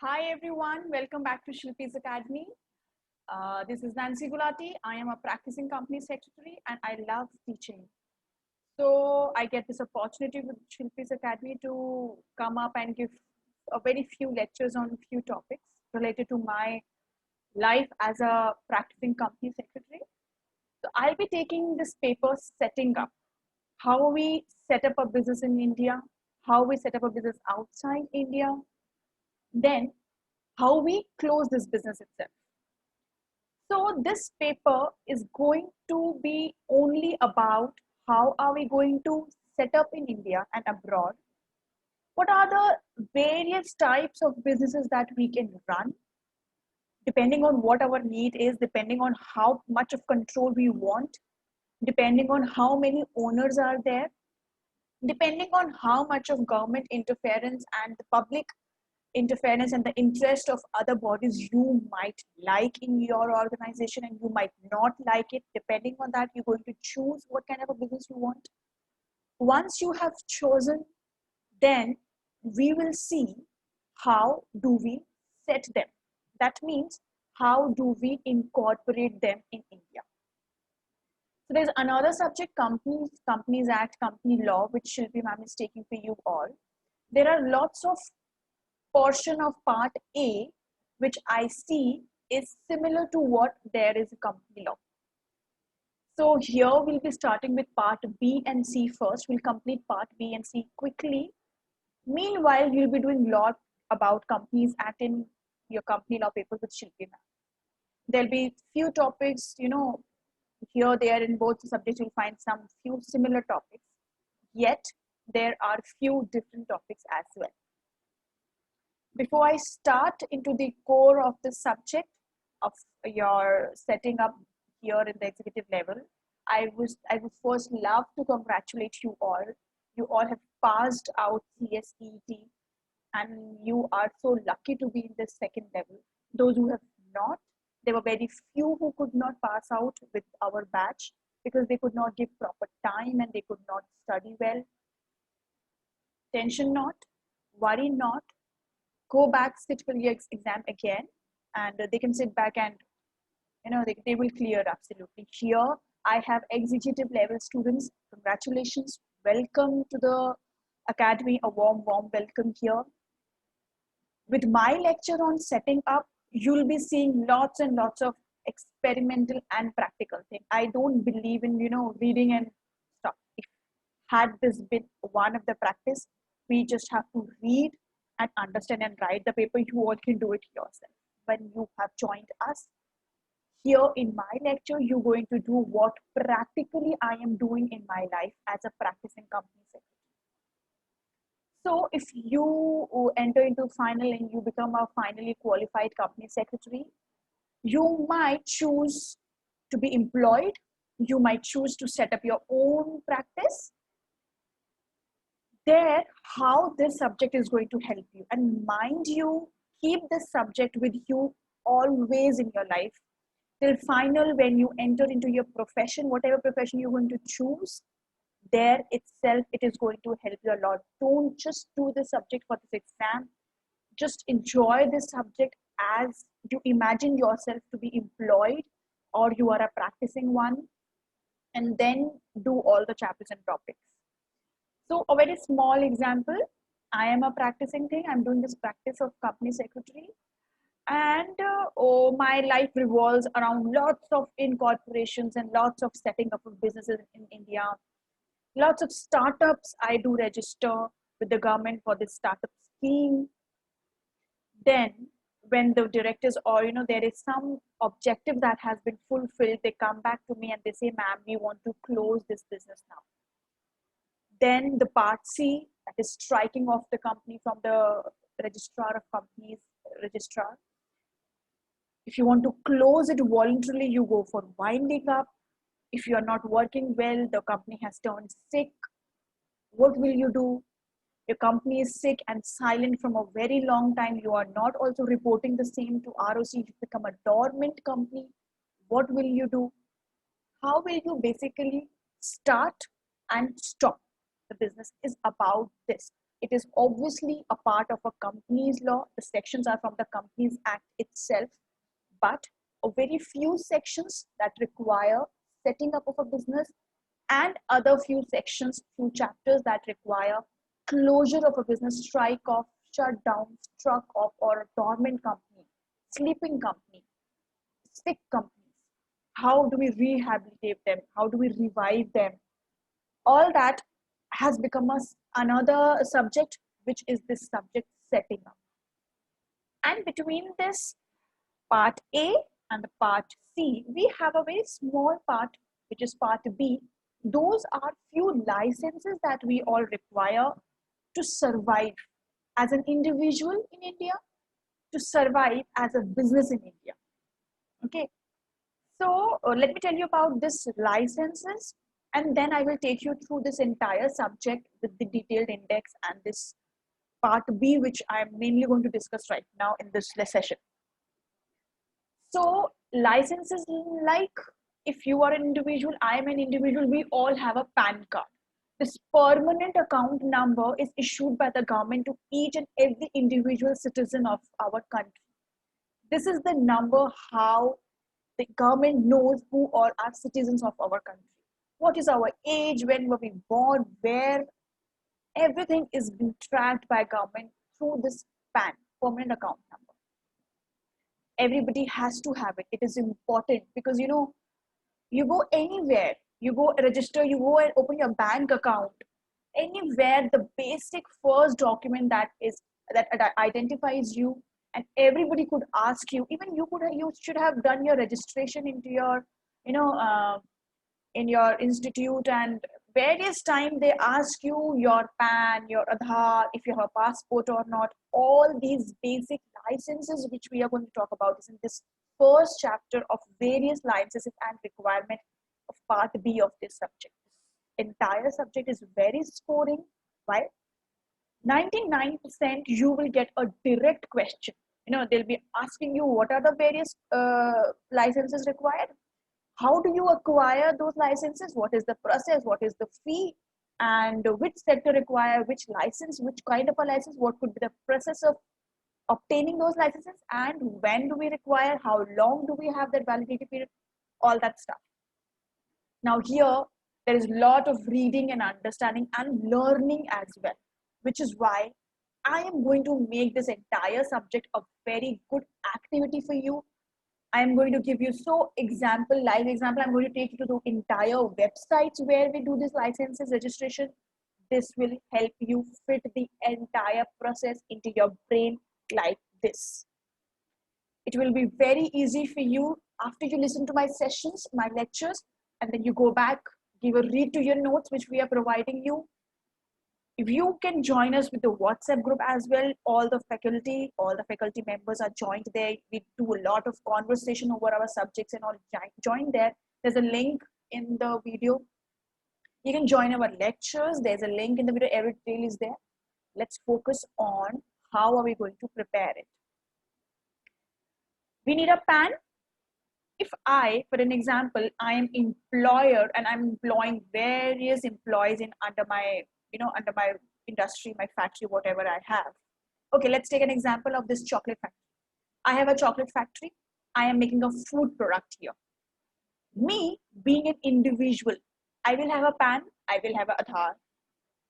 Hi everyone, welcome back to Shilpi's Academy. This is Nancy Gulati. I am a practicing company secretary and I love teaching. So I get this opportunity with Shilpi's Academy to come up and give a very few lectures on a few topics related to my life as a practicing company secretary. So I'll be taking this paper setting up, how we set up a business in India, how we set up a business outside India, then how we close this business itself. So this paper is going to be only about how are we going to set up in India and abroad. What are the various types of businesses that we can run depending on what our need is, depending on how much of control we want, depending on how many owners are there, depending on how much of government interference and the public interference and the interest of other bodies you might like in your organization and you might not like it. Depending on that, you're going to choose what kind of a business you want. Once you have chosen, then we will see how do we set them. That means how do we incorporate them in India. So there's another subject, Companies Act, company law, which Shilpi ma'am is taking for you all. There are lots of portion of part A, which I see is similar to what there is a company law. So here we'll be starting with part B and C first. We'll complete part B and C quickly. Meanwhile, you'll be doing a lot about Companies Act in your company law paper with Shilpi ma'am. There'll be few topics, here, there in both subjects, you'll find some few similar topics. Yet, there are few different topics as well. Before I start into the core of the subject of your setting up here in the executive level, I would first love to congratulate you all. You all have passed out CSET and you are so lucky to be in the second level. Those who have not, there were very few who could not pass out with our batch because they could not give proper time and they could not study well. Tension not, worry not, go back, sit for your exam again, and they can sit back and they will clear absolutely. Here I have executive level students. Congratulations, welcome to the academy. A warm welcome here. With my lecture on setting up, you'll be seeing lots and lots of experimental and practical things. I don't believe in reading and stuff. If had this been one of the practice, we just have to read and understand and write the paper. You all can do it yourself. When you have joined us here in my lecture, you're going to do what practically I am doing in my life as a practicing company secretary. So if you enter into final and you become a finally qualified company secretary, you might choose to be employed. You might choose to set up your own practice. There, how this subject is going to help you. And mind you, keep this subject with you always in your life till final. When you enter into your profession, whatever profession you're going to choose, there itself it is going to help you a lot. Don't just do the subject for this exam. Just enjoy this subject as you imagine yourself to be employed or you are a practicing one, and then do all the chapters and topics. So a very small example, I am a practicing thing. I'm doing this practice of company secretary, and my life revolves around lots of incorporations and lots of setting up of businesses in India. Lots of startups I do register with the government for this startup scheme. Then when the directors or there is some objective that has been fulfilled, they come back to me and they say, ma'am, we want to close this business now. Then the part C, that is striking off the company from the registrar of companies, registrar. If you want to close it voluntarily, you go for winding up. If you are not working well, the company has turned sick, what will you do? Your company is sick and silent from a very long time. You are not also reporting the same to ROC. You become a dormant company. What will you do? How will you basically start and stop? The business is about this. It is obviously a part of a company's law. The sections are from the Companies Act itself, but a very few sections that require setting up of a business, and other few sections, few chapters that require closure of a business, strike off, shut down, struck off, or a dormant company, sleeping company, sick companies. How do we rehabilitate them? How do we revive them? All that has become another subject, which is this subject setting up. And between this part A and the part C, we have a very small part, which is part B. Those are few licenses that we all require to survive as an individual in India, to survive as a business in India. Okay, so let me tell you about this licenses, and then I will take you through this entire subject with the detailed index and this part B, which I'm mainly going to discuss right now in this session. So licenses, like if you are an individual, I am an individual, we all have a PAN card. This permanent account number is issued by the government to each and every individual citizen of our country. This is the number how the government knows who all are citizens of our country. What is our age, when were we born, where, everything is being tracked by government through this PAN, permanent account number. Everybody has to have it. It is important because you go anywhere, you go register, you go and open your bank account, anywhere, the basic first document that identifies you, and everybody could ask you, even you should have done your registration into your in your institute, and various time they ask you your PAN, your Aadhaar, if you have a passport or not. All these basic licenses which we are going to talk about is in this first chapter of various licenses and requirement of part B of this subject. This entire subject is very scoring. Why? 99% you will get a direct question. They'll be asking you what are the various licenses required, how do you acquire those licenses, what is the process, what is the fee, and which sector require which license, which kind of a license, what could be the process of obtaining those licenses, and when do we require, how long do we have that validity period, all that stuff. Now here there is a lot of reading and understanding and learning as well, which is why I am going to make this entire subject a very good activity for you. I am going to give you live example. I'm going to take you to the entire websites where we do this licenses registration. This will help you fit the entire process into your brain like this. It will be very easy for you after you listen to my sessions, my lectures, and then you go back, give a read to your notes, which we are providing you. If you can join us with the WhatsApp group as well, all the faculty members are joined there. We do a lot of conversation over our subjects and all. Join there. There's a link in the video. You can join our lectures. There's a link in the video. Every detail is there. Let's focus on how are we going to prepare it. We need a PAN. If for an example, I am employer and I'm employing various employees under my industry, my factory, whatever I have. Okay, let's take an example of this chocolate factory. I have a chocolate factory. I am making a food product here. Me being an individual, I will have a PAN, I will have an Aadhaar.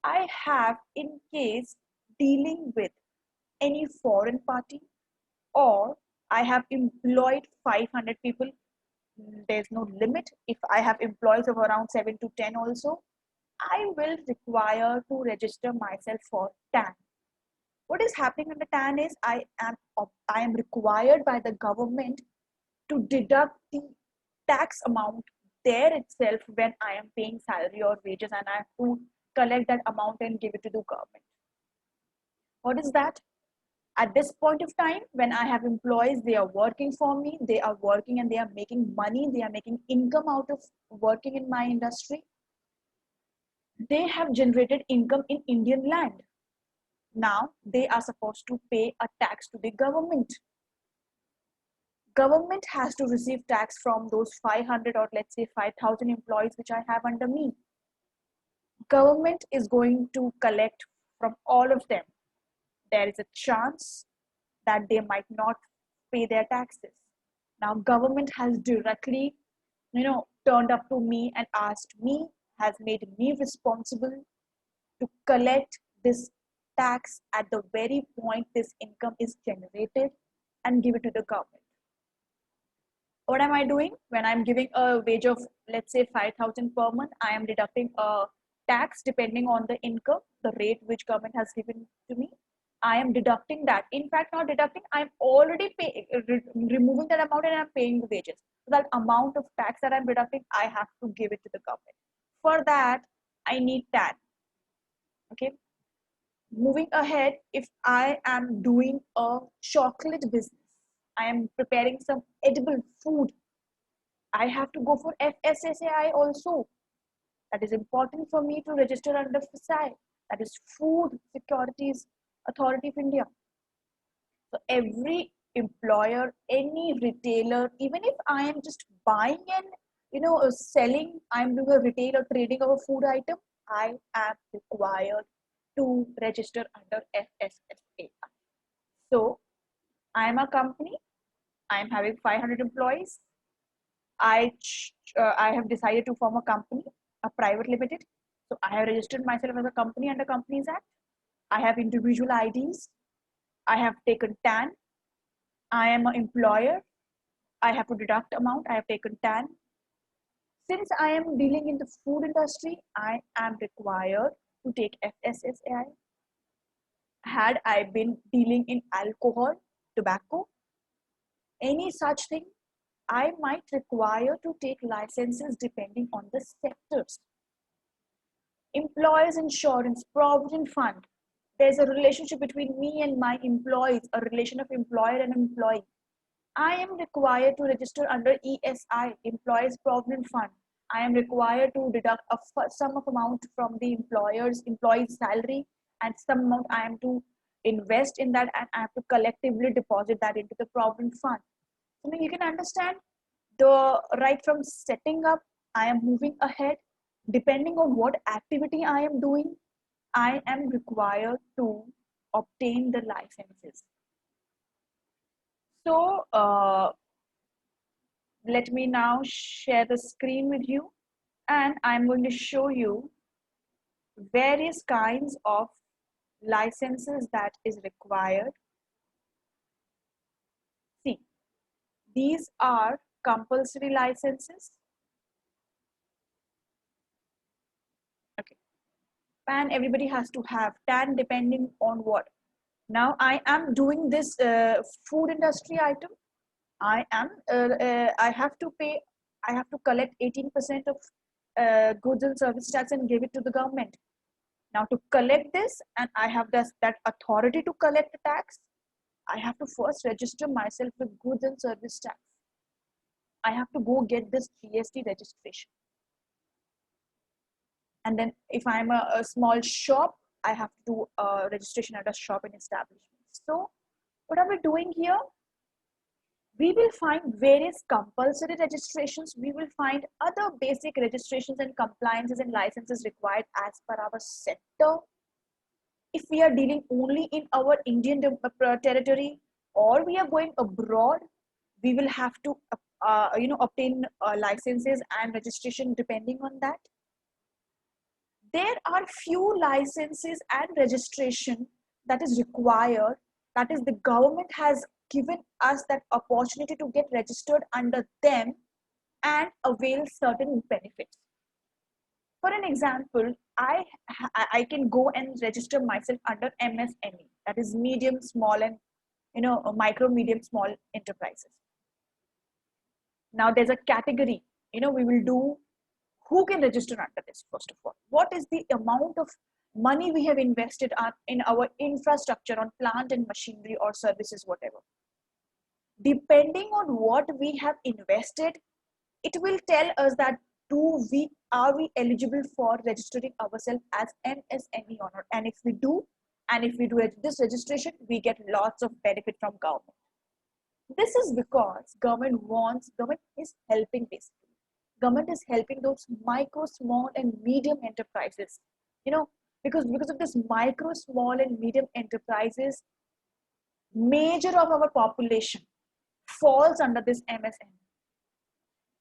I have, in case dealing with any foreign party, or I have employed 500 people, there's no limit. If I have employees of around 7 to 10 also, I will require to register myself for TAN. What is happening in the TAN is I am required by the government to deduct the tax amount there itself when I am paying salary or wages, and I have to collect that amount and give it to the government. What is that? At this point of time, when I have employees, they are working for me, they are working and they are making money, they are making income out of working in my industry. They have generated income in Indian land. Now they are supposed to pay a tax to the government. Government has to receive tax from those 500 or let's say 5,000 employees which I have under me. Government is going to collect from all of them, there is a chance that they might not pay their taxes. Now, government has directly, turned up to me and asked me, has made me responsible to collect this tax at the very point this income is generated and give it to the government. What am I doing? When I'm giving a wage of, let's say, 5,000 per month, I am deducting a tax depending on the income, the rate which government has given to me. I am deducting that. In fact, not deducting, I'm already removing that amount and I'm paying the wages. So that amount of tax that I'm deducting, I have to give it to the government. For that, I need TAN. Okay. Moving ahead, if I am doing a chocolate business, I am preparing some edible food, I have to go for FSSAI also. That is important for me to register under FSSAI. That is Food Securities Authority of India. So every employer, any retailer, even if I am just buying and selling, I'm doing a retail or trading of a food item, I am required to register under FSSAI. So I am a company. I am having 500 employees. I have decided to form a company, a private limited. So I have registered myself as a company under Companies Act. I have individual IDs. I have taken TAN. I am an employer. I have to deduct amount. I have taken TAN. Since I am dealing in the food industry, I am required to take FSSAI. Had I been dealing in alcohol, tobacco, any such thing, I might require to take licenses depending on the sectors. Employers insurance, provident fund. There's a relationship between me and my employees, a relation of employer and employee. I am required to register under ESI, Employees Provident Fund. I am required to deduct a sum of amount from the employee's salary, and some amount I am to invest in that, and I have to collectively deposit that into the provident fund. So you can understand the right from setting up, I am moving ahead. Depending on what activity I am doing, I am required to obtain the licenses. So let me now share the screen with you, and I'm going to show you various kinds of licenses that is required. See, these are compulsory licenses. Okay. And everybody has to have TAN depending on what. Now I am doing this food industry item. I have to pay, I have to collect 18% of goods and service tax and give it to the government. Now to collect this, and I have that authority to collect the tax, I have to first register myself with goods and service tax. I have to go get this GST registration. And then if I'm a small shop, I have to do a registration at a shop and establishment. So what are we doing here? We will find various compulsory registrations. We will find other basic registrations and compliances and licenses required as per our sector. If we are dealing only in our Indian territory, or we are going abroad, we will have to obtain licenses and registration depending on that. There are few licenses and registration that is required, that is the government has given us that opportunity to get registered under them and avail certain benefits. For an example, I can go and register myself under MSME, that is medium, small, and micro, medium, small enterprises. Now there's a category, we will do who can register under this. First of all, what is the amount of money we have invested in our infrastructure on plant and machinery or services, whatever. Depending on what we have invested, it will tell us that are we eligible for registering ourselves as MSME or not. And if we do, this registration, we get lots of benefit from government. This is because government is helping basically. Government is helping those micro, small, and medium enterprises, because of this micro, small and medium enterprises, major of our population falls under this MSM.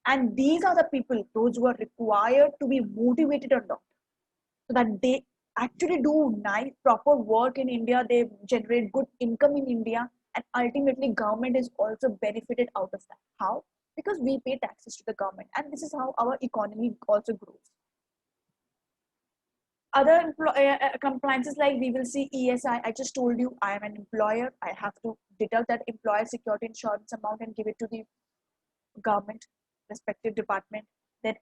And these are the people, those who are required to be motivated or not, so that they actually do nice proper work in India, they generate good income in India, and ultimately government is also benefited out of that. How? Because we pay taxes to the government, and this is how our economy also grows. Other compliances, like we will see ESI. I just told you, I am an employer, I have to deduct that employer security insurance amount and give it to the government respective department. Then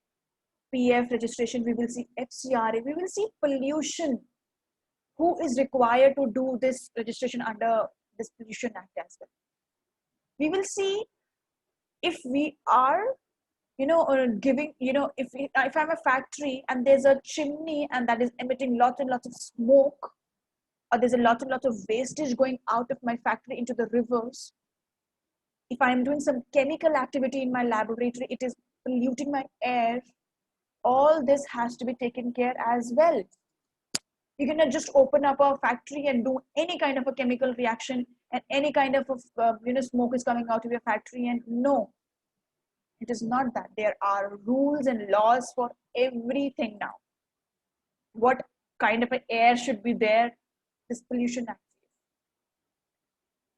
PF registration, we will see FCRA, we will see pollution, who is required to do this registration under this Pollution Act as well. We will see if we are, giving, if I'm a factory and there's a chimney and that is emitting lots and lots of smoke, or there's a lots and lots of wastage going out of my factory into the rivers. If I'm doing some chemical activity in my laboratory, it is polluting my air. All this has to be taken care as well. You cannot just open up a factory and do any kind of a chemical reaction and any kind of smoke is coming out of your factory. And no, it is not that. There are rules and laws for everything now. What kind of air should be there? This Pollution Act.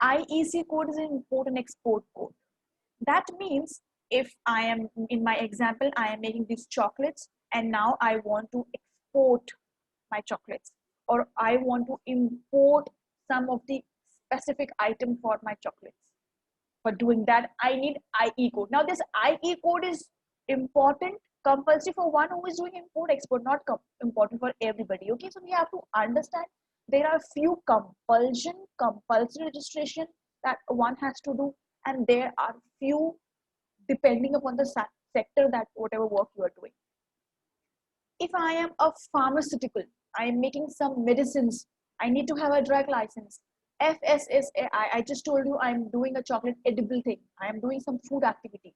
IEC code is an import and export code. That means if I am, in my example, I am making these chocolates and now I want to export my chocolates, or I want to import some of the specific item for my chocolates. For doing that, I need IE code. Now this IE code is important, compulsory for one who is doing import export, not important for everybody. Okay, so we have to understand there are few compulsory registration that one has to do, and there are few depending upon the sector that whatever work you are doing. If I am a pharmaceutical, I am making some medicines, I need to have a drug license. FSSAI, I just told you I'm doing a chocolate edible thing. I am doing some food activity.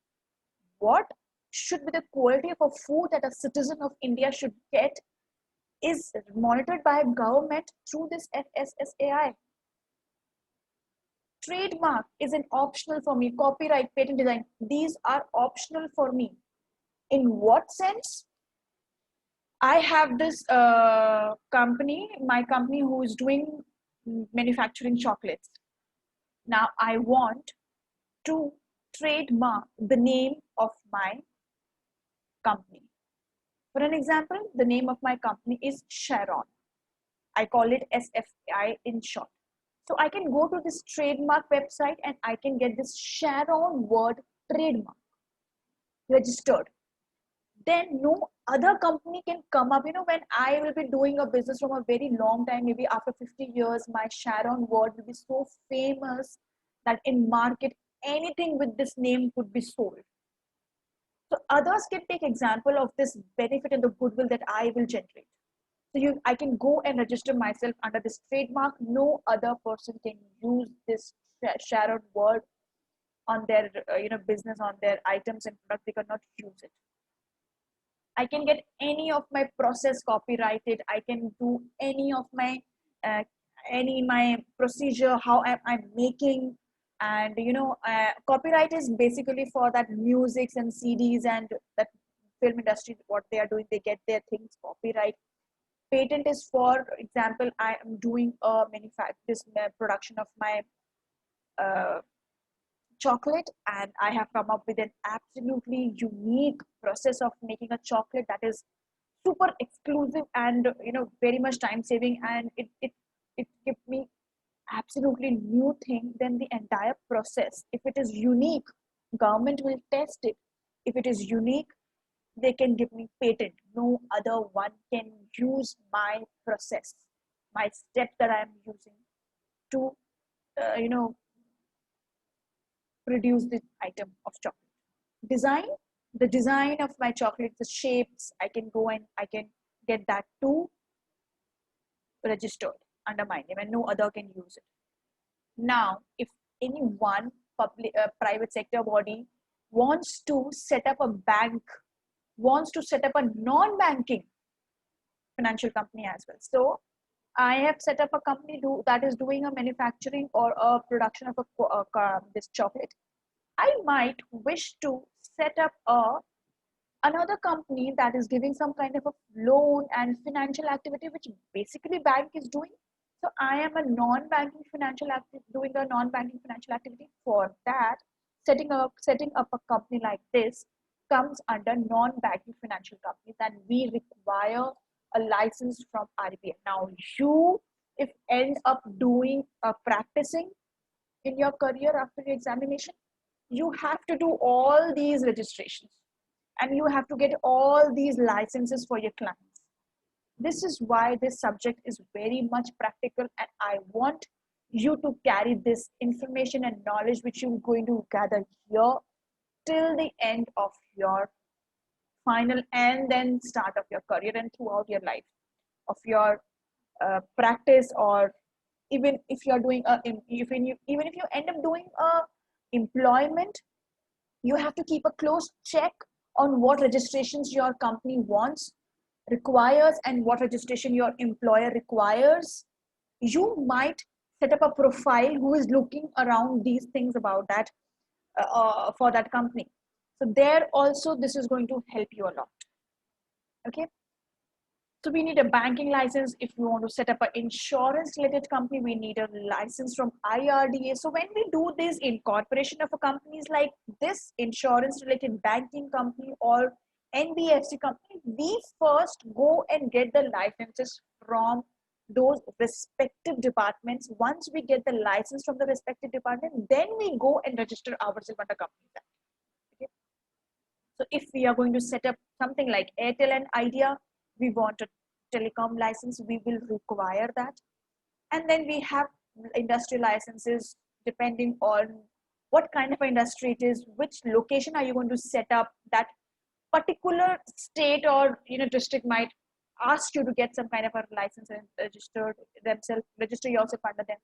What should be the quality of a food that a citizen of India should get is monitored by government through this FSSAI. Trademark is an optional for me. Copyright, patent design, these are optional for me. In what sense? I have this company, my company, who is doing manufacturing chocolates. Now I want to trademark the name of my company. For an example, the name of my company is Sharon. I call it SFI in short. So I can go to this trademark website and I can get this Sharon word trademark registered. Then no other company can come up. When I will be doing a business from a very long time, maybe after 50 years, my Sharon word will be so famous that in market, anything with this name could be sold. So others can take example of this benefit and the goodwill that I will generate. So I can go and register myself under this trademark. No other person can use this Sharon word on their business, on their items and products. They cannot use it. I can get any of my process copyrighted. I can do any of my my procedure, how I'm making. And copyright is basically for that musics and CDs and that film industry, what they are doing, they get their things copyright. Patent is, for example, I am doing a production of my chocolate, and I have come up with an absolutely unique process of making a chocolate that is super exclusive and very much time saving, and it gives me absolutely new thing. Then the entire process, if it is unique, government will test it. If it is unique, they can give me patent. No other one can use my process, my step that I am using to produce the item of chocolate. The design of my chocolate, the shapes, I can go and I can get that too registered under my name, and no other can use it. Now, if any one private sector body wants to set up a bank, wants to set up a non-banking financial company as well. So I have set up a company that is doing a manufacturing or a production of this chocolate. I might wish to set up another company that is giving some kind of a loan and financial activity, which basically bank is doing. So I am a non-banking financial active doing a non-banking financial activity. For that, setting up a company like this comes under non-banking financial company, then we require a license from RBI. Now you, if end up doing practicing in your career after your examination, you have to do all these registrations and you have to get all these licenses for your clients. This is why this subject is very much practical, and I want you to carry this information and knowledge which you're going to gather here till the end of your final and then start of your career and throughout your life of your practice, or even if you're doing even if you end up doing a employment, you have to keep a close check on what registrations your company wants, requires, and what registration your employer requires. You might set up a profile who is looking around these things about that for that company. So there also this is going to help you a lot. Okay. So we need a banking license. If we want to set up an insurance related company, we need a license from IRDA. So when we do this incorporation of a companies like this insurance related banking company or NBFC company, we first go and get the licenses from those respective departments. Once we get the license from the respective department, then we go and register ourselves under company. Okay. So if we are going to set up something like Airtel and Idea, we want a telecom license, we will require that. And then we have industry licenses depending on what kind of industry it is, which location are you going to set up. That particular state or district might ask you to get some kind of a license and register yourself under them.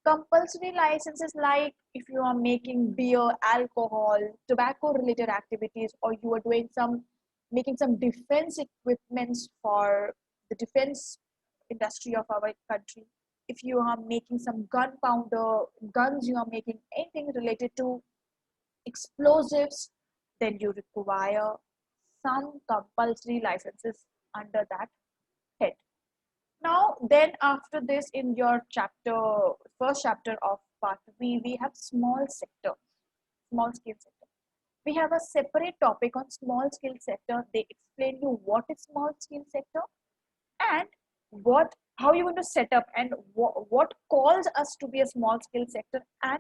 Compulsory licenses, like if you are making beer, alcohol, tobacco related activities, or you are doing making some defense equipments for the defense industry of our country. If you are making some gunpowder, guns, you are making anything related to explosives, then you require some compulsory licenses under that head. Now, then after this, in your first chapter of part B, we have small scale sector. We have a separate topic on small scale sector. They explain you what is small scale sector and how you want to set up and what calls us to be a small scale sector and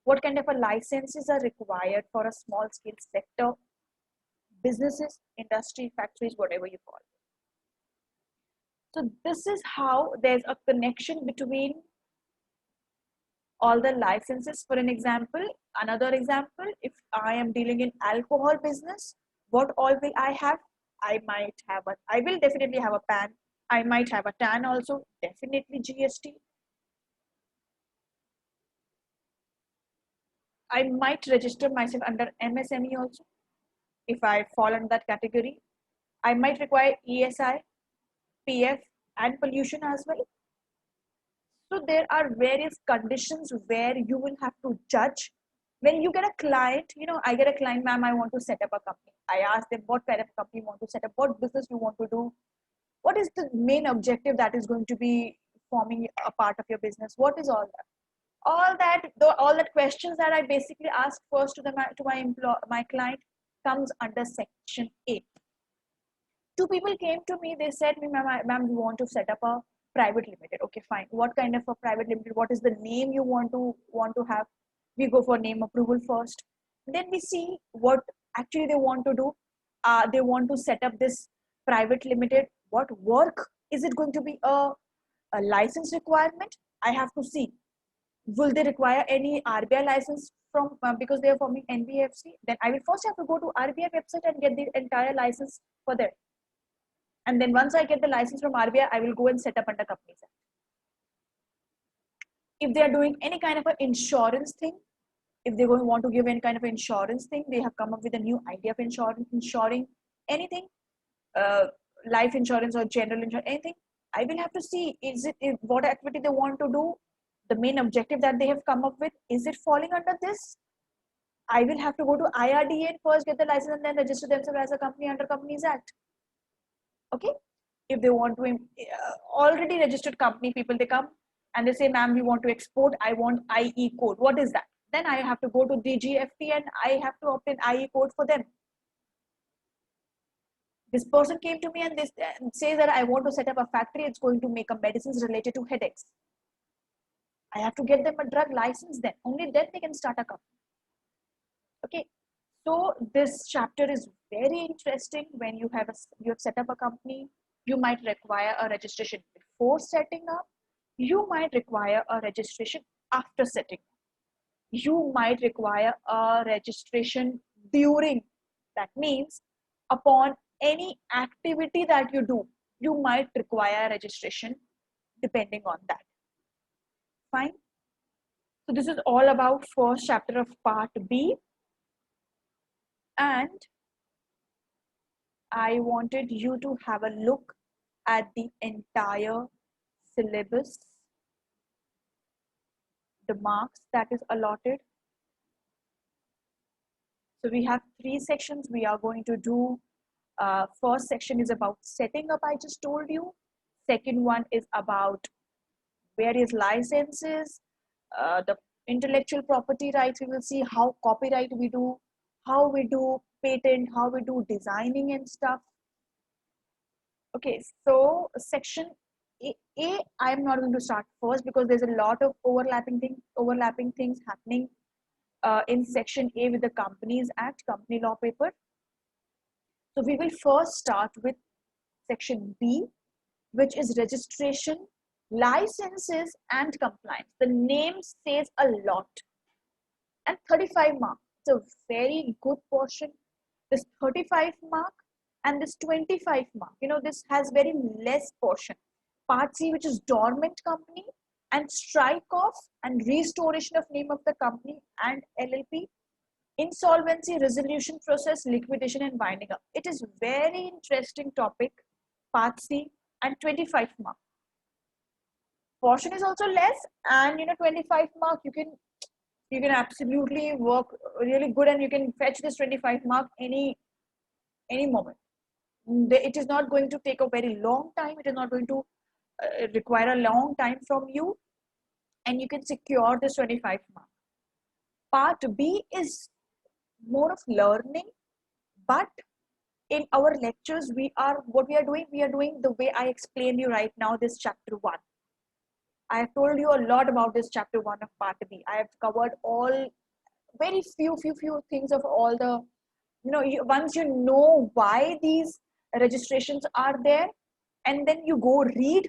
what kind of a licenses are required for a small scale sector, businesses, industry, factories, whatever you call it. So this is how there's a connection between all the licenses. For an example, another example, if I am dealing in alcohol business, what all will I have? I will definitely have a PAN. I might have a TAN also, definitely GST. I might register myself under MSME also, if I fall in that category. I might require ESI, PF, and pollution as well. So there are various conditions where you will have to judge. When you get a client, I get a client, ma'am, I want to set up a company. I ask them what kind of company you want to set up, what business you want to do, what is the main objective that is going to be forming a part of your business, what is all that? All that questions that I basically ask first to my client comes under section 8. Two people came to me, they said me, ma'am, we want to set up a private limited. Okay, fine. What kind of a private limited? What is the name you want to have? We go for name approval first. Then we see what actually they want to do. They want to set up this private limited. What work is it going to be a license requirement? I have to see. Will they require any RBI license from because they are forming NBFC? Then I will first have to go to RBI website and get the entire license for them. And then once I get the license from RBI, I will go and set up under Companies Act. If they are doing any kind of an insurance thing, if they want to give any kind of insurance thing, they have come up with a new idea of insuring anything. life insurance or general insurance, anything, I will have to see, what activity they want to do, the main objective that they have come up with, is it falling under this? I will have to go to IRDA and first get the license and then register themselves as a company under Companies Act. Okay. If they want to, already registered company people, they come and they say, ma'am, we want to export, I want IE code. What is that? Then I have to go to DGFT and I have to obtain IE code for them. This person came to me and this says that I want to set up a factory, it's going to make a medicines related to headaches. I have to get them a drug license, then only then they can start a company. Okay, so this chapter is very interesting. When you have set up a company, you might require a registration before setting up, you might require a registration after setting up, you might require a registration during. That means upon any activity that you do, you might require registration depending on that. Fine. So this is all about first chapter of part B. And I wanted you to have a look at the entire syllabus, the marks that is allotted. So we have 3 sections we are going to do. First section is about setting up, I just told you. Second one is about various licenses, the intellectual property rights. We will see how copyright we do, how we do patent, how we do designing and stuff. Okay, so section A, I am not going to start first because there's a lot of overlapping things happening in section A with the Companies Act, company law paper. So we will first start with section B, which is registration, licenses and compliance. The name says a lot. And 35 marks. It's a very good portion. This 35 mark and this 25 mark, this has very less portion. Part C, which is dormant company and strike off and restoration of name of the company and LLP, insolvency resolution process, liquidation and winding up. It is very interesting topic, part C, and 25 mark. Portion is also less, and 25 mark you can absolutely work really good, and you can fetch this 25 mark any moment. It is not going to take a very long time. It is not going to require a long time from you, and you can secure this 25 mark. Part B is more of learning, but in our lectures we are doing the way I explained you right now, this chapter 1. I have told you a lot about this chapter 1 of part B. I have covered all very few things of all the, once you know why these registrations are there, and then you go read,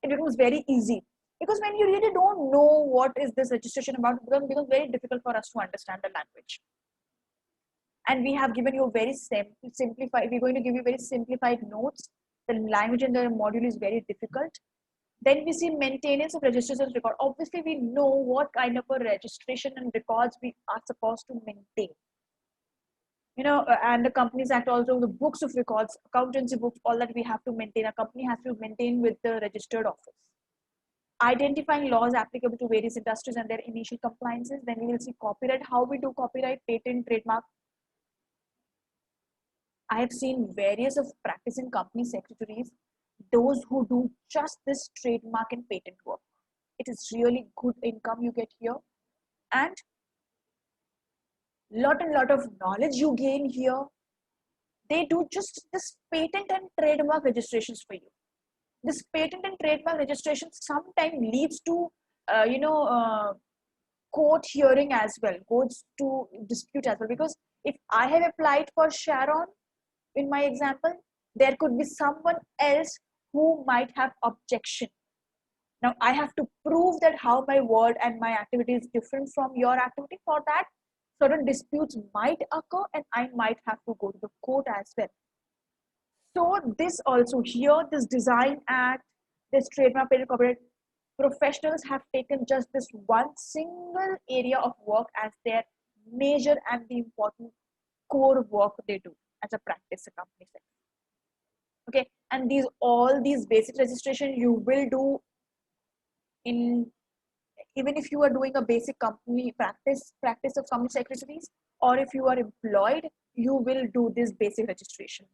it becomes very easy. Because when you really don't know what is this registration about, it becomes very difficult for us to understand the language. And we have given you very simplified, we're going to give you very simplified notes. The language in the module is very difficult. Then we see maintenance of registrations record. Obviously, we know what kind of a registration and records we are supposed to maintain. And the Companies Act also, the books of records, accountancy books, all that we have to maintain. A company has to maintain with the registered office. Identifying laws applicable to various industries and their initial compliances. Then we will see copyright, how we do copyright, patent, trademark. I have seen various of practicing company secretaries, those who do just this trademark and patent work. It is really good income you get here, and lot of knowledge you gain here. They do just this patent and trademark registrations for you. This patent and trademark registration sometimes leads to court hearing as well, goes to dispute as well. Because if I have applied for Sharon in my example, there could be someone else who might have objection. Now I have to prove that how my word and my activity is different from your activity. For that, certain disputes might occur and I might have to go to the court as well. So this also here, this Design Act, this trademark, patent, copyright, professionals have taken just this one single area of work as their major and the important core work they do as a practice company sector. Okay, and all these basic registration you will do in, even if you are doing a basic company practice of company secretaries, or if you are employed, you will do this basic registration.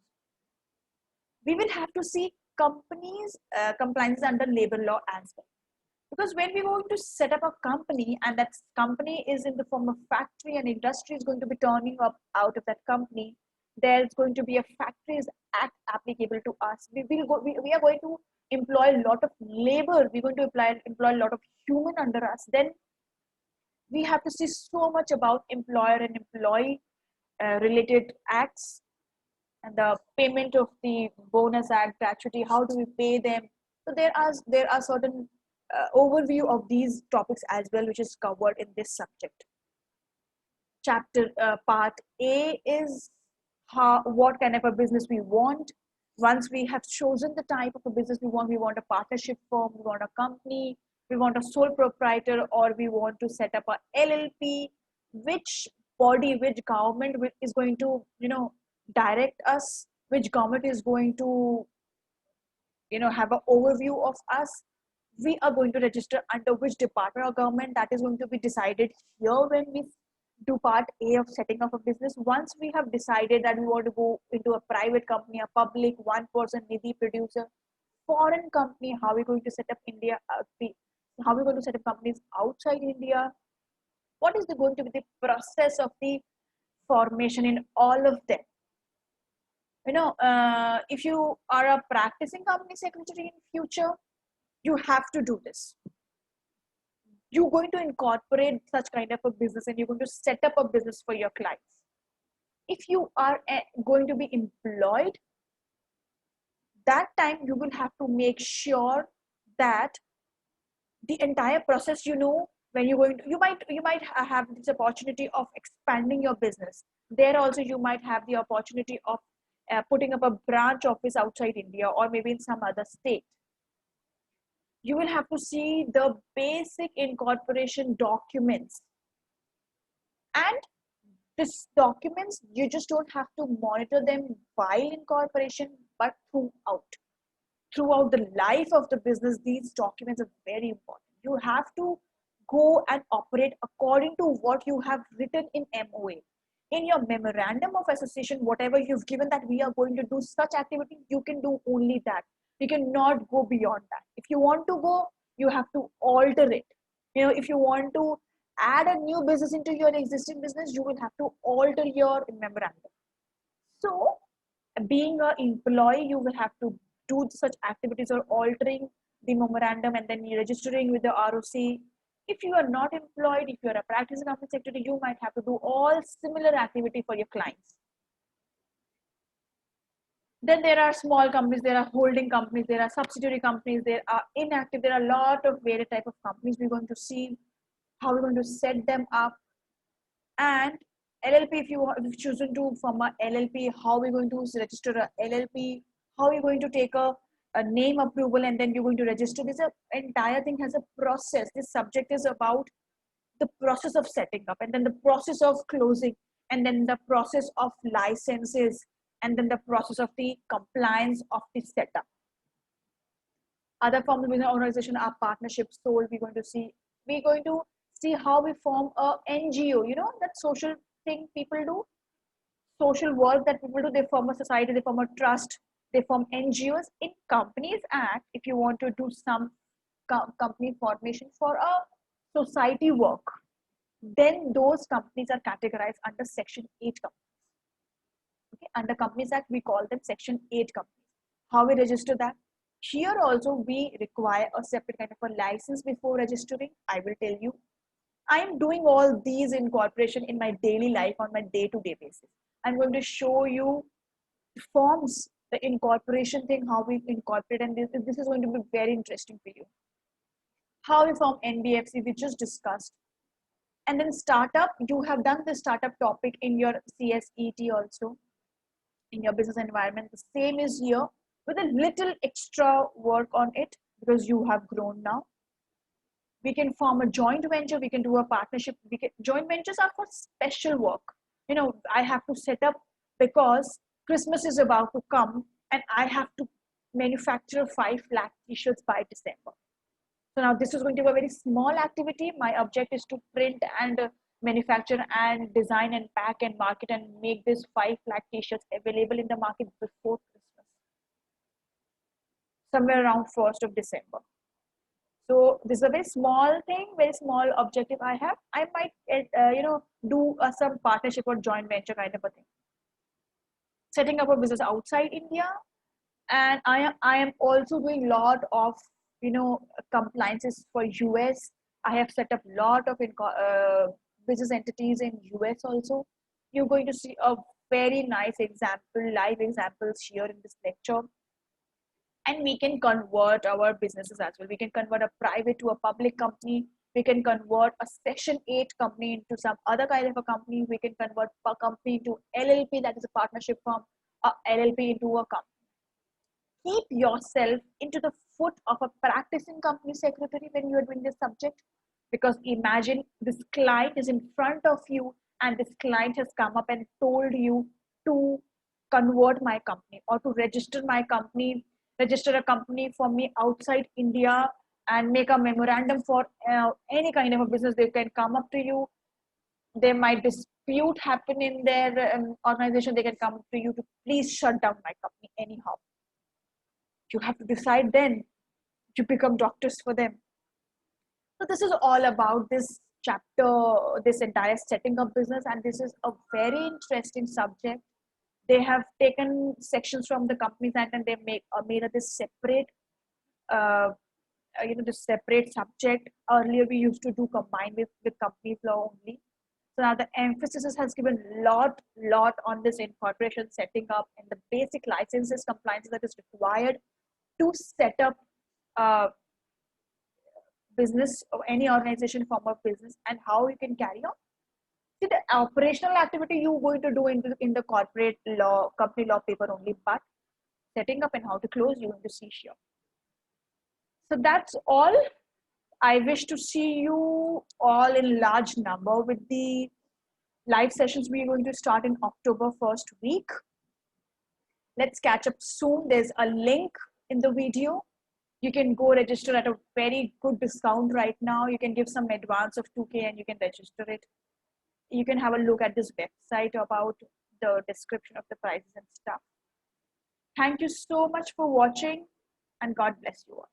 We will have to see companies compliance under labor law as well, because when we're going to set up a company and that company is in the form of factory and industry is going to be turning up out of that company, there's going to be a factories act applicable to us. We are going to employ a lot of labor, we're going to employ a lot of human under us. Then we have to see so much about employer and employee related acts, and the payment of the bonus act, gratuity, how do we pay them. So there are certain overview of these topics as well, which is covered in this subject. Chapter part A is what kind of a business we want. Once we have chosen the type of a business we want a partnership firm, we want a company, we want a sole proprietor, or we want to set up a LLP. Which body, which government is going to direct us, which government is going to have an overview of us, we are going to register under which department or government, that is going to be decided here when we do part A of setting up a business. Once we have decided that we want to go into a private company, a public, one person, nidhi producer, foreign company, how are we going to set up how are we going to set up companies outside India, what is going to be the process of the formation in all of them. If you are a practicing company secretary in future, you have to do this. You're going to incorporate such kind of a business and you're going to set up a business for your clients. If you are going to be employed, that time you will have to make sure that the entire process, when you're going to, you might have this opportunity of expanding your business. There also you might have the opportunity of putting up a branch office outside India or maybe in some other state. You will have to see the basic incorporation documents, and these documents, you just don't have to monitor them while incorporation, but throughout the life of the business. These documents are very important. You have to go and operate according to what you have written in MOA. In your memorandum of association, whatever you've given that we are going to do such activity, you can do only that. You cannot go beyond that. If you want to go, you have to alter it. If you want to add a new business into your existing business, you will have to alter your memorandum. So being an employee, you will have to do such activities or altering the memorandum and then registering with the ROC. If you are not employed, if you are a practicing company secretary, you might have to do all similar activity for your clients. Then there are small companies, there are holding companies, there are subsidiary companies, there are inactive, there are a lot of various type of companies. We're going to see how we're going to set them up. And LLP, if you've chosen to form a LLP, how we're going to register a LLP, how we're going to take a name approval, and then you're going to register. This entire thing has a process. This subject is about the process of setting up, and then the process of closing, and then the process of licenses, and then the process of the compliance of the setup. Other forms of business organization are partnerships, sole. We're going to see how we form a NGO, that social thing people do, social work that people do. They form a society, they form a trust, they form NGOs. In Companies Act, if you want to do some company formation for a society work, then those companies are categorized under Section 8 companies. Okay, under Companies Act, we call them Section 8 companies. How we register that? Here also we require a separate kind of a license before registering. I will tell you. I am doing all these incorporation in my daily life on my day-to-day basis. I'm going to show you forms, the incorporation thing, how we incorporate, and this is going to be very interesting for you. How we form NBFC, we just discussed. And then startup, you have done the startup topic in your CSET also, in your business environment. The same is here with a little extra work on it because you have grown now. We can form a joint venture, we can do a partnership. Joint ventures are for special work. I have to set up because Christmas is about to come and I have to manufacture 5 lakh t-shirts by December. So now this is going to be a very small activity. My object is to print and manufacture and design and pack and market and make this 5 lakh t-shirts available in the market before Christmas, somewhere around 1st of December. So this is a very small thing, very small objective I have. I might, do some partnership or joint venture kind of a thing. Setting up a business outside India, and I am also doing lot of compliances for US. I have set up lot of business entities in US also. You're going to see a very nice example, live examples here in this lecture. And we can convert our businesses as well. We can convert a private to a public company. We can convert a Section 8 company into some other kind of a company. We can convert a company to LLP, that is a partnership firm, a LLP into a company. Keep yourself into the foot of a practicing company secretary when you are doing this subject, because imagine this client is in front of you and this client has come up and told you to convert my company or to register a company for me outside India and make a memorandum for any kind of a business. They can come up to you. There might dispute happen in their organization. They can come up to you to please shut down my company anyhow. You have to decide then to become doctors for them. So this is all about this chapter, this entire setting up business, and this is a very interesting subject. They have taken sections from the Companies Act and they made this separate, this separate subject. Earlier we used to do combined with companies law only. So now the emphasis has given lot on this incorporation, setting up, and the basic licenses compliance that is required to set up business or any organization form of business, and how you can carry on. See, the operational activity you're going to do in the corporate law, company law paper only, but setting up and how to close, you're going to see here. So that's all. I wish to see you all in large number with the live sessions we're going to start in October 1st week. Let's catch up soon. There's a link in the video. You can go register at a very good discount right now. You can give some advance of 2K and you can register it. You can have a look at this website about the description of the prices and stuff. Thank you so much for watching, and God bless you all.